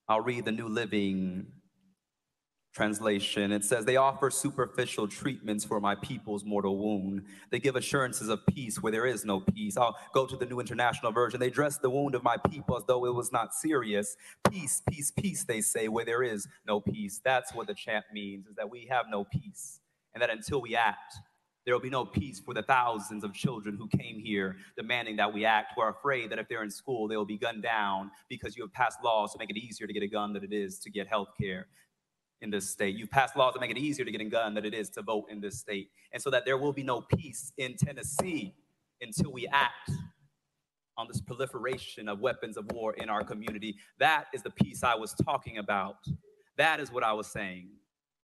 I'll read the New Living Translation. It says, "They offer superficial treatments for my people's mortal wound. They give assurances of peace where there is no peace." I'll go to the New International Version. "They dress the wound of my people as though it was not serious. Peace, peace, peace, they say, where there is no peace." That's what the chant means, is that we have no peace. And that until we act, there will be no peace for the thousands of children who came here demanding that we act, who are afraid that if they're in school, they will be gunned down because you have passed laws to make it easier to get a gun than it is to get health care in this state. You've passed laws to make it easier to get a gun than it is to vote in this state. And so that there will be no peace in Tennessee until we act on this proliferation of weapons of war in our community. That is the peace I was talking about. That is what I was saying.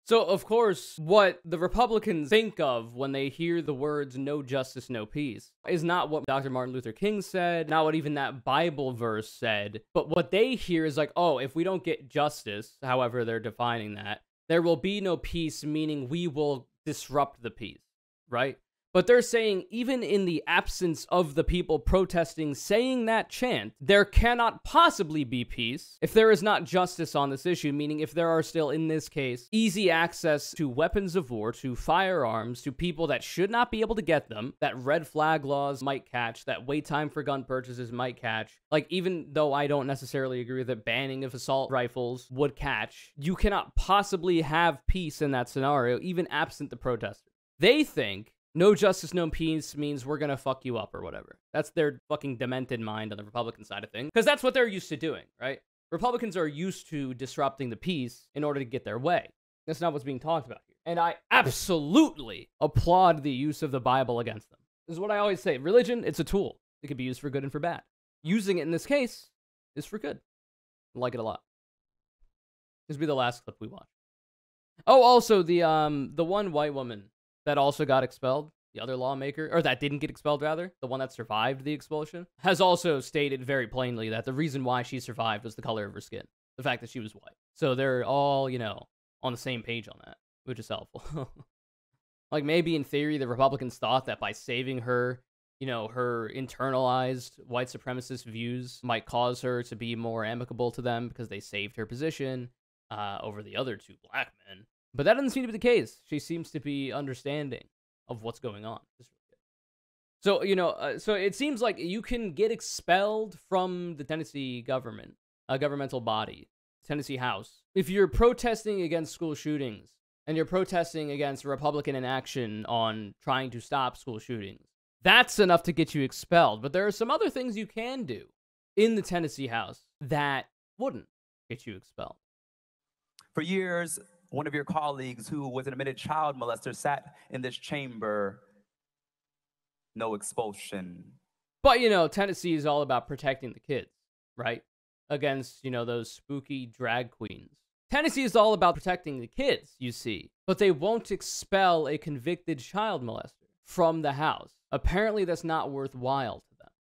So, of course, what the Republicans think of when they hear the words no justice, no peace is not what Dr. Martin Luther King said, not what even that Bible verse said, but what they hear is like, oh, if we don't get justice, however they're defining that, there will be no peace, meaning we will disrupt the peace, right? But they're saying even in the absence of the people protesting saying that chant, there cannot possibly be peace if there is not justice on this issue, meaning if there are still, in this case, easy access to weapons of war, to firearms, to people that should not be able to get them, that red flag laws might catch, that wait time for gun purchases might catch. Like, even though I don't necessarily agree that banning of assault rifles would catch, you cannot possibly have peace in that scenario, even absent the protesters. They think no justice, no peace means we're gonna fuck you up or whatever. That's their fucking demented mind on the Republican side of things, because that's what they're used to doing, right? Republicans are used to disrupting the peace in order to get their way. That's not what's being talked about here. And I absolutely applaud the use of the Bible against them. This is what I always say. Religion, it's a tool. It can be used for good and for bad. Using it in this case is for good. I like it a lot. This will be the last clip we watch. Oh, also, the one white woman that also got expelled, the other lawmaker, or that didn't get expelled, rather, the one that survived the expulsion, has also stated very plainly that the reason why she survived was the color of her skin, the fact that she was white. So they're all, you know, on the same page on that, which is helpful. Like, maybe in theory, the Republicans thought that by saving her, you know, her internalized white supremacist views might cause her to be more amicable to them because they saved her position over the other two black men. But that doesn't seem to be the case. She seems to be understanding of what's going on. So, you know, so it seems like you can get expelled from the Tennessee government, a governmental body, Tennessee House, if you're protesting against school shootings and you're protesting against Republican inaction on trying to stop school shootings. That's enough to get you expelled. But there are some other things you can do in the Tennessee House that wouldn't get you expelled. For years, one of your colleagues who was an admitted child molester sat in this chamber. No expulsion. But, you know, Tennessee is all about protecting the kids, right? Against, you know, those spooky drag queens. Tennessee is all about protecting the kids, you see. But they won't expel a convicted child molester from the house. Apparently, that's not worthwhile to them.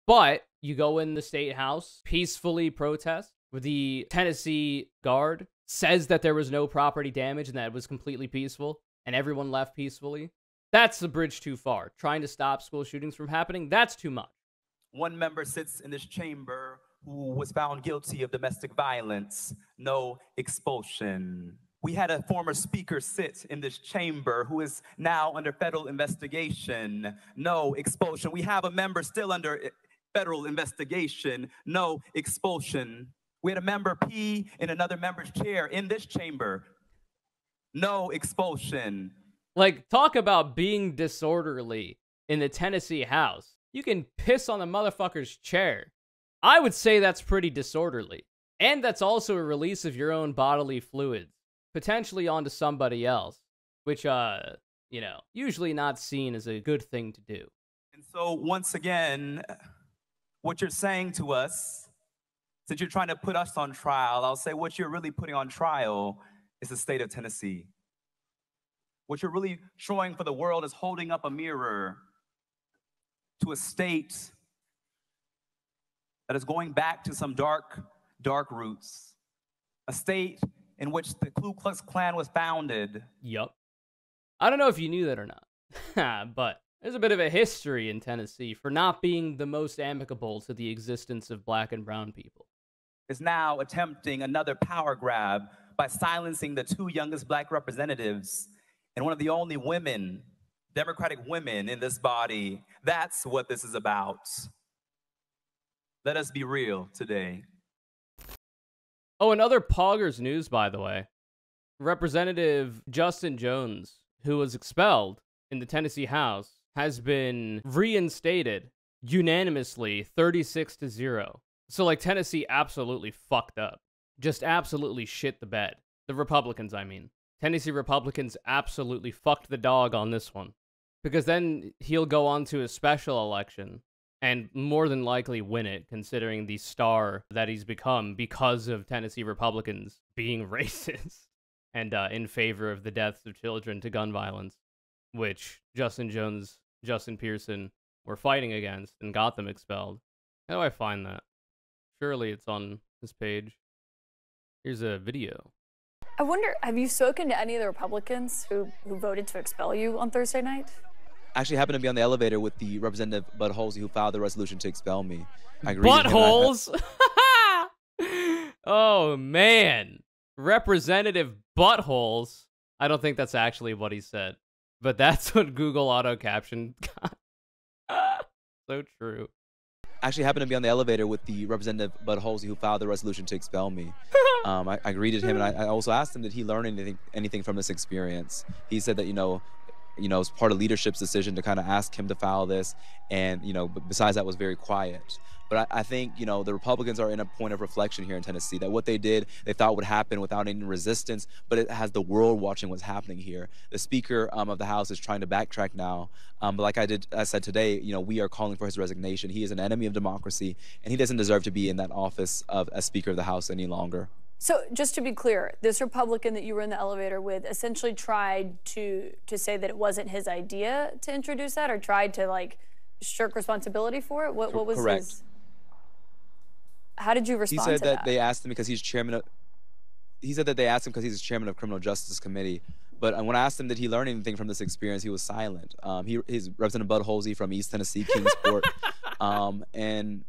But you go in the state house, peacefully protest, with the Tennessee guard says that there was no property damage and that it was completely peaceful, and everyone left peacefully. That's a bridge too far. Trying to stop school shootings from happening, that's too much. One member sits in this chamber who was found guilty of domestic violence. No expulsion. We had a former speaker sit in this chamber who is now under federal investigation. No expulsion. We have a member still under federal investigation. No expulsion. We had a member pee in another member's chair in this chamber. No expulsion. Like, talk about being disorderly in the Tennessee House. You can piss on the motherfucker's chair. I would say that's pretty disorderly. And that's also a release of your own bodily fluids, potentially onto somebody else, which, you know, usually not seen as a good thing to do. And so, once again, what you're saying to us, since you're trying to put us on trial, I'll say what you're really putting on trial is the state of Tennessee. What you're really showing for the world is holding up a mirror to a state that is going back to some dark, dark roots. A state in which the Ku Klux Klan was founded. Yup. I don't know if you knew that or not, but there's a bit of a history in Tennessee for not being the most amicable to the existence of black and brown people. Is now attempting another power grab by silencing the two youngest black representatives and one of the only women, Democratic women in this body. That's what this is about. Let us be real today. Oh, and other Poggers news, by the way. Representative Justin Jones, who was expelled in the Tennessee House, has been reinstated unanimously 36-0. So, like, Tennessee absolutely fucked up. Just absolutely shit the bed. The Republicans, I mean. Tennessee Republicans absolutely fucked the dog on this one. Because then he'll go on to a special election and more than likely win it, considering the star that he's become because of Tennessee Republicans being racist and in favor of the deaths of children to gun violence, which Justin Jones, Justin Pearson were fighting against and got them expelled. How do I find that? Surely it's on this page. Here's a video. I wonder, have you spoken to any of the Republicans who voted to expel you on Thursday night? Actually happened to be on the elevator with the Representative Buttholz who filed the resolution to expel me. I agreed with him. Buttholes? Oh, man. Representative Buttholes. I don't think that's actually what he said, but that's what Google auto captioned got. So true. Actually happened to be on the elevator with the Representative Buttholz who filed the resolution to expel me. I agreed with him, and I also asked him, did he learn anything from this experience? He said that, it's part of leadership's decision to kind of ask him to file this, and, but besides that was very quiet. But I think, the Republicans are in a point of reflection here in Tennessee, that what they did, they thought would happen without any resistance, but it has the world watching what's happening here. The Speaker of the House is trying to backtrack now. But like I said today, we are calling for his resignation. He is an enemy of democracy, and he doesn't deserve to be in that office as Speaker of the House any longer. So just to be clear, this Republican that you were in the elevator with essentially tried to say that it wasn't his idea to introduce that, or tried to shirk responsibility for it? What was correct. his? How did you respond to that? He said that they asked him because he's chairman of. He said that they asked him because he's chairman of Criminal Justice Committee. But when I asked him did he learn anything from this experience, he was silent. He's Representative Buttholz from East Tennessee, Kingsport, and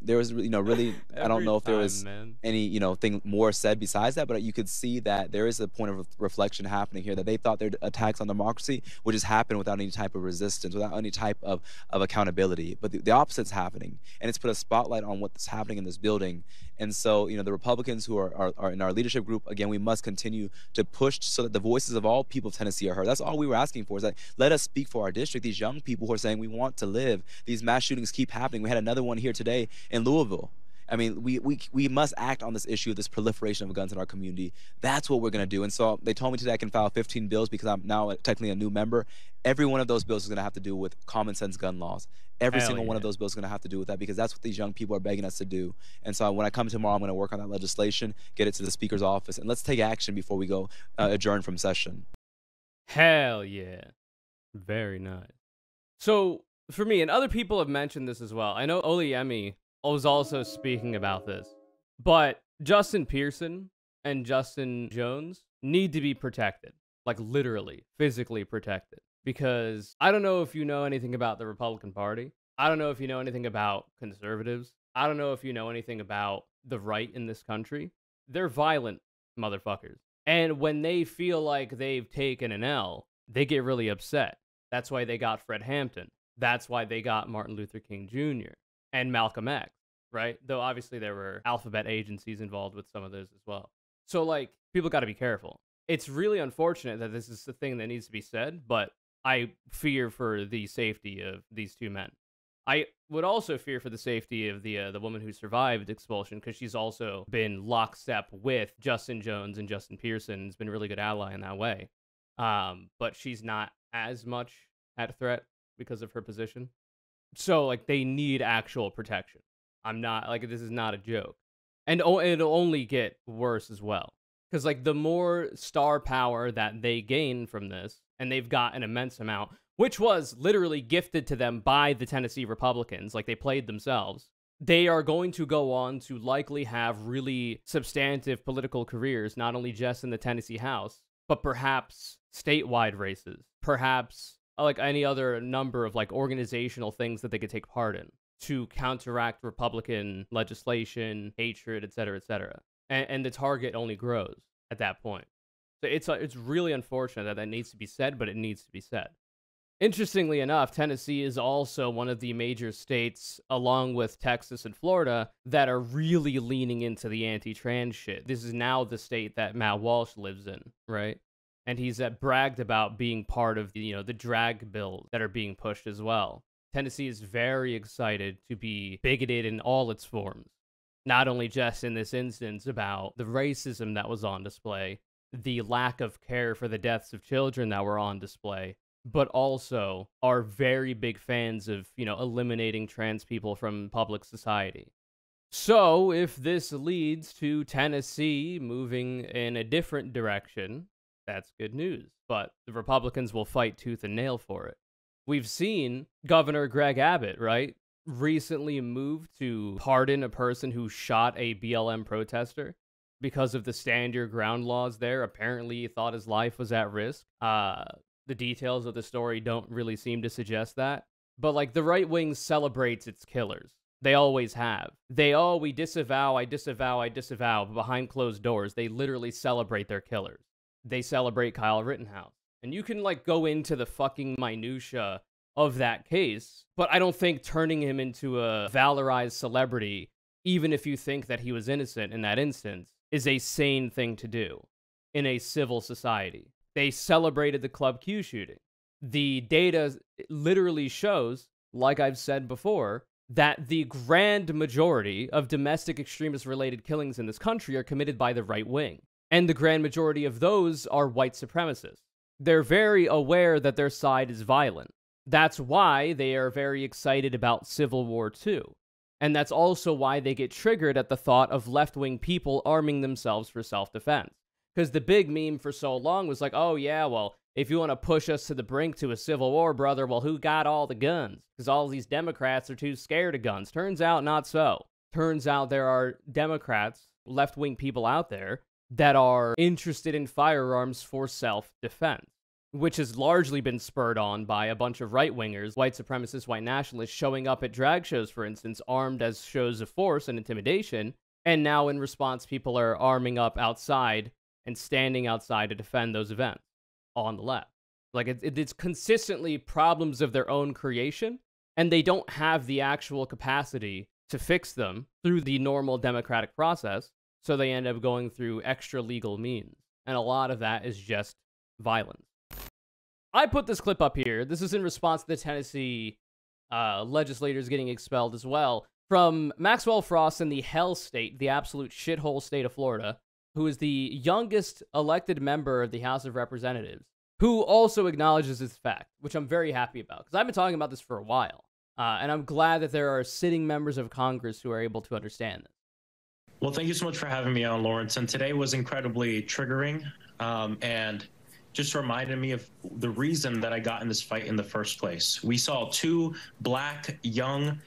there was, really, I don't know if there was any, thing more said besides that, but you could see that there is a point of reflection happening here, that they thought their attacks on democracy would just happen without any type of resistance, without any type of accountability. But the opposite's happening, and it's put a spotlight on what's happening in this building. And so, the Republicans who are in our leadership group, again, we must continue to push so that the voices of all people of Tennessee are heard. That's all we were asking for, is that let us speak for our district. These young people who are saying we want to live. These mass shootings keep happening. We had another one here today in Louisville. I mean, we must act on this issue of this proliferation of guns in our community. That's what we're going to do. And so they told me today I can file 15 bills because I'm now technically a new member. Every one of those bills is going to have to do with common sense gun laws. Every single one of those bills is going to have to do with that, because that's what these young people are begging us to do. And so when I come tomorrow, I'm going to work on that legislation, get it to the Speaker's office, and let's take action before we go adjourn from session. Hell yeah. Very nice. So for me, and other people have mentioned this as well, I know Oyemi was also speaking about this, but Justin Pearson and Justin Jones need to be protected, like literally, physically protected. Because I don't know if you know anything about the Republican Party. I don't know if you know anything about conservatives. I don't know if you know anything about the right in this country. They're violent motherfuckers. And when they feel like they've taken an L, they get really upset. That's why they got Fred Hampton. That's why they got Martin Luther King Jr. and Malcolm X, right? Though obviously there were alphabet agencies involved with some of those as well. So people got to be careful. It's really unfortunate that this is the thing that needs to be said, but I fear for the safety of these two men. I would also fear for the safety of the woman who survived expulsion, because she's also been lockstep with Justin Jones and Justin Pearson. Has been a really good ally in that way. But she's not as much at threat because of her position. So they need actual protection. I'm not this is not a joke, and it'll only get worse as well, because the more star power that they gain from this. And they've got an immense amount, which was literally gifted to them by the Tennessee Republicans. They played themselves. They are going to go on to likely have really substantive political careers, not only just in the Tennessee House, but perhaps statewide races, perhaps any other number of organizational things that they could take part in to counteract Republican legislation, hatred, et cetera, et cetera. And the target only grows at that point. So it's really unfortunate that needs to be said, but it needs to be said. Interestingly enough, Tennessee is also one of the major states, along with Texas and Florida, that are really leaning into the anti-trans shit. This is now the state that Matt Walsh lives in, right? And he's bragged about being part of the drag bills that are being pushed as well. Tennessee is very excited to be bigoted in all its forms, not only just in this instance about the racism that was on display, the lack of care for the deaths of children that were on display, but also are very big fans of, eliminating trans people from public society. So if this leads to Tennessee moving in a different direction, that's good news. But the Republicans will fight tooth and nail for it. We've seen Governor Greg Abbott, right, recently moved to pardon a person who shot a BLM protester. Because of the stand your ground laws there, apparently he thought his life was at risk. The details of the story don't really seem to suggest that. But, like, the right wing celebrates its killers. They always have. We disavow, I disavow, I disavow. But behind closed doors, they literally celebrate their killers. They celebrate Kyle Rittenhouse. And you can, like, go into the fucking minutia of that case, but I don't think turning him into a valorized celebrity, even if you think that he was innocent in that instance, is a sane thing to do in a civil society. They celebrated the Club Q shooting. The data literally shows, like I've said before, that the grand majority of domestic extremist-related killings in this country are committed by the right wing. And the grand majority of those are white supremacists. They're very aware that their side is violent. That's why they are very excited about Civil War II. And that's also why they get triggered at the thought of left-wing people arming themselves for self-defense. Because the big meme for so long was like, oh yeah, well, if you want to push us to the brink to a civil war, brother, well, who got all the guns? Because all these Democrats are too scared of guns. Turns out not so. Turns out there are Democrats, left-wing people out there, that are interested in firearms for self-defense, which has largely been spurred on by a bunch of right-wingers, white supremacists, white nationalists, showing up at drag shows, for instance, armed as shows of force and intimidation, and now in response, people are arming up outside and standing outside to defend those events on the left. Like, it's consistently problems of their own creation, and they don't have the actual capacity to fix them through the normal democratic process, so they end up going through extra legal means. And a lot of that is just violence. I put this clip up here. This is in response to the Tennessee legislators getting expelled as well, from Maxwell Frost in the hell state, the absolute shithole state of Florida, who is the youngest elected member of the House of Representatives, who also acknowledges this fact, which I'm very happy about, because I've been talking about this for a while, and I'm glad that there are sitting members of Congress who are able to understand this. Well, thank you so much for having me on, Lawrence, and today was incredibly triggering, and just reminded me of the reason that I got in this fight in the first place. We saw two black, young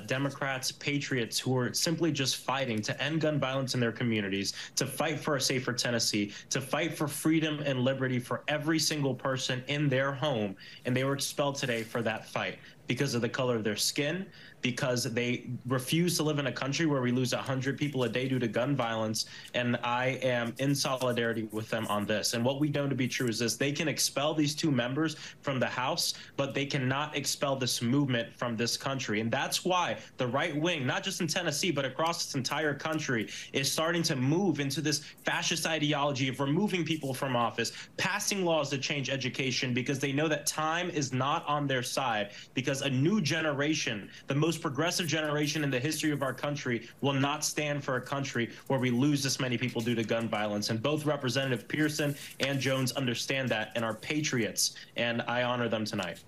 Democrats, patriots who were simply just fighting to end gun violence in their communities, to fight for a safer Tennessee, to fight for freedom and liberty for every single person in their home. And they were expelled today for that fight because of the color of their skin, because they refuse to live in a country where we lose 100 people a day due to gun violence. And I am in solidarity with them on this. And what we know to be true is this: they can expel these two members from the House, but they cannot expel this movement from this country. And that's why the right wing, not just in Tennessee, but across this entire country, is starting to move into this fascist ideology of removing people from office, passing laws to change education, because they know that time is not on their side, because a new generation, the most progressive generation in the history of our country, will not stand for a country where we lose this many people due to gun violence. And both Representative Pearson and Jones understand that and are patriots, and I honor them tonight.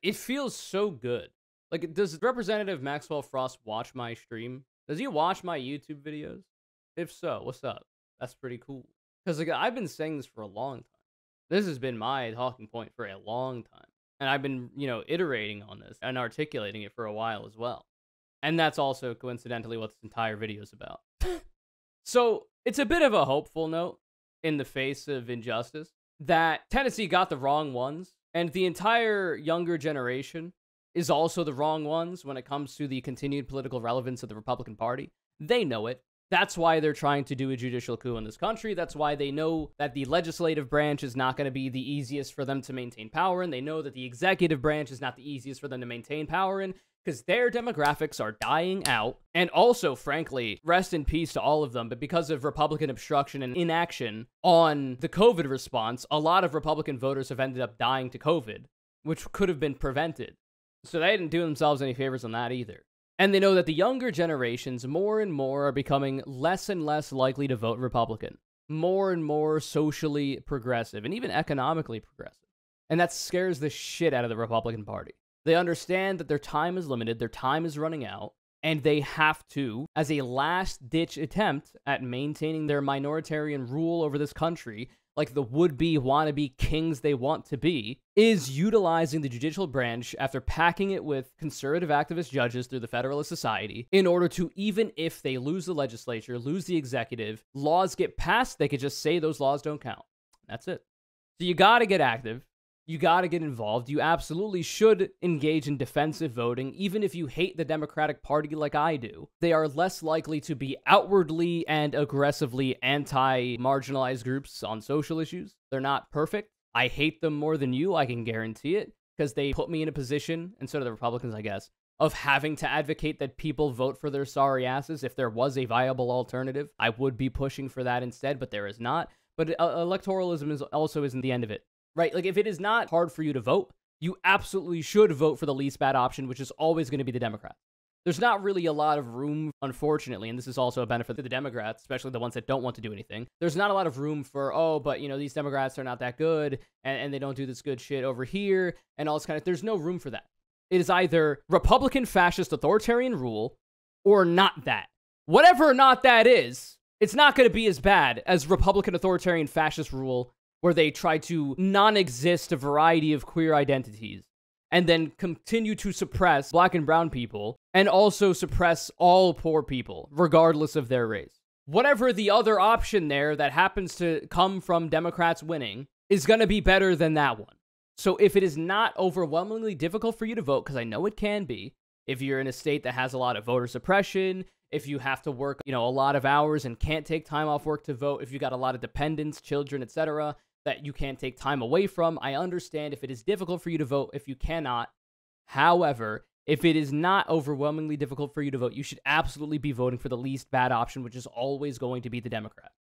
It feels so good. Like, does Representative Maxwell Frost watch my stream? Does he watch my YouTube videos? If so, what's up? That's pretty cool. Because, like, I've been saying this for a long time. This has been my talking point for a long time. And I've been, iterating on this and articulating it for a while as well. And that's also coincidentally what this entire video is about. So it's a bit of a hopeful note in the face of injustice that Tennessee got the wrong ones, and the entire younger generation is also the wrong ones when it comes to the continued political relevance of the Republican Party. They know it. That's why they're trying to do a judicial coup in this country. That's why they know that the legislative branch is not going to be the easiest for them to maintain power in. They know that the executive branch is not the easiest for them to maintain power in, because their demographics are dying out. And also, frankly, rest in peace to all of them, but because of Republican obstruction and inaction on the COVID response, a lot of Republican voters have ended up dying to COVID, which could have been prevented. So they didn't do themselves any favors on that either. And they know that the younger generations more and more are becoming less and less likely to vote Republican, more and more socially progressive, and even economically progressive. And that scares the shit out of the Republican Party. They understand that their time is limited, their time is running out, and they have to, as a last-ditch attempt at maintaining their minoritarian rule over this country, like the would-be, wannabe kings they want to be, is utilizing the judicial branch after packing it with conservative activist judges through the Federalist Society in order to, even if they lose the legislature, lose the executive, laws get passed, they could just say those laws don't count. That's it. So you gotta get active. You got to get involved. You absolutely should engage in defensive voting, even if you hate the Democratic Party like I do. They are less likely to be outwardly and aggressively anti-marginalized groups on social issues. They're not perfect. I hate them more than you, I can guarantee it, because they put me in a position, and so do the Republicans, I guess, of having to advocate that people vote for their sorry asses. If there was a viable alternative, I would be pushing for that instead, but there is not. But electoralism also isn't the end of it. Right, like if it is not hard for you to vote, you absolutely should vote for the least bad option, which is always going to be the Democrat. There's not really a lot of room, unfortunately, and this is also a benefit to the Democrats, especially the ones that don't want to do anything. There's not a lot of room for, oh, but, you know, these Democrats are not that good, and they don't do this good shit over here, and all this kind of, there's no room for that. It is either Republican fascist authoritarian rule, or not that. Whatever or not that is, it's not going to be as bad as Republican authoritarian fascist rule, where they try to non-exist a variety of queer identities and then continue to suppress black and brown people and also suppress all poor people, regardless of their race. Whatever the other option there that happens to come from Democrats winning is going to be better than that one. So if it is not overwhelmingly difficult for you to vote, because I know it can be, if you're in a state that has a lot of voter suppression, if you have to work, you know, a lot of hours and can't take time off work to vote, if you got a lot of dependents, children, etc., that you can't take time away from. I understand if it is difficult for you to vote, if you cannot. However, if it is not overwhelmingly difficult for you to vote, you should absolutely be voting for the least bad option, which is always going to be the Democrat.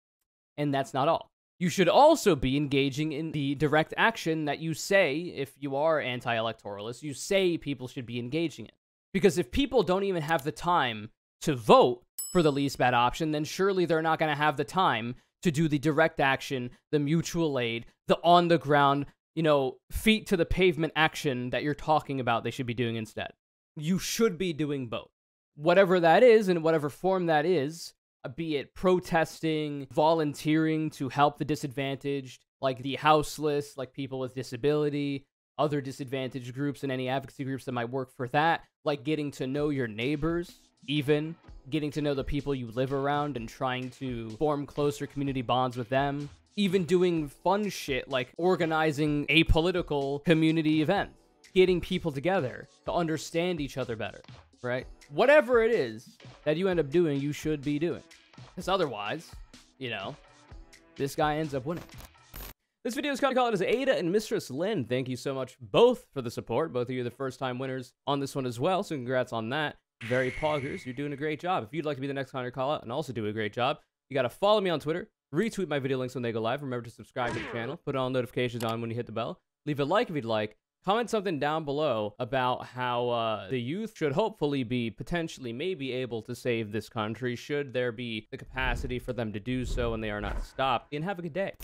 And that's not all. You should also be engaging in the direct action that you say, if you are anti-electoralist, you say people should be engaging in. Because if people don't even have the time to vote for the least bad option, then surely they're not going to have the time to do the direct action, the mutual aid, the on-the-ground, you know, feet to the pavement action that you're talking about they should be doing instead. You should be doing both. Whatever that is, in whatever form that is, be it protesting, volunteering to help the disadvantaged, like the houseless, like people with disability, other disadvantaged groups and any advocacy groups that might work for that, like getting to know your neighbors, even getting to know the people you live around and trying to form closer community bonds with them, even doing fun shit like organizing apolitical community events, getting people together to understand each other better, right? Whatever it is that you end up doing, you should be doing. Because otherwise, you know, this guy ends up winning. This video is called as Ada and Mistress Lynn. Thank you so much both for the support. Both of you are the first-time winners on this one as well, so congrats on that. Very poggers, you're doing a great job. If you'd like to be the next Conure call out and also do a great job, you got to follow me on Twitter, retweet my video links when they go live, remember to subscribe to the channel, put all notifications on when you hit the bell, leave a like if you'd like, comment something down below about how the youth should hopefully be potentially maybe able to save this country should there be the capacity for them to do so and they are not stopped, and have a good day.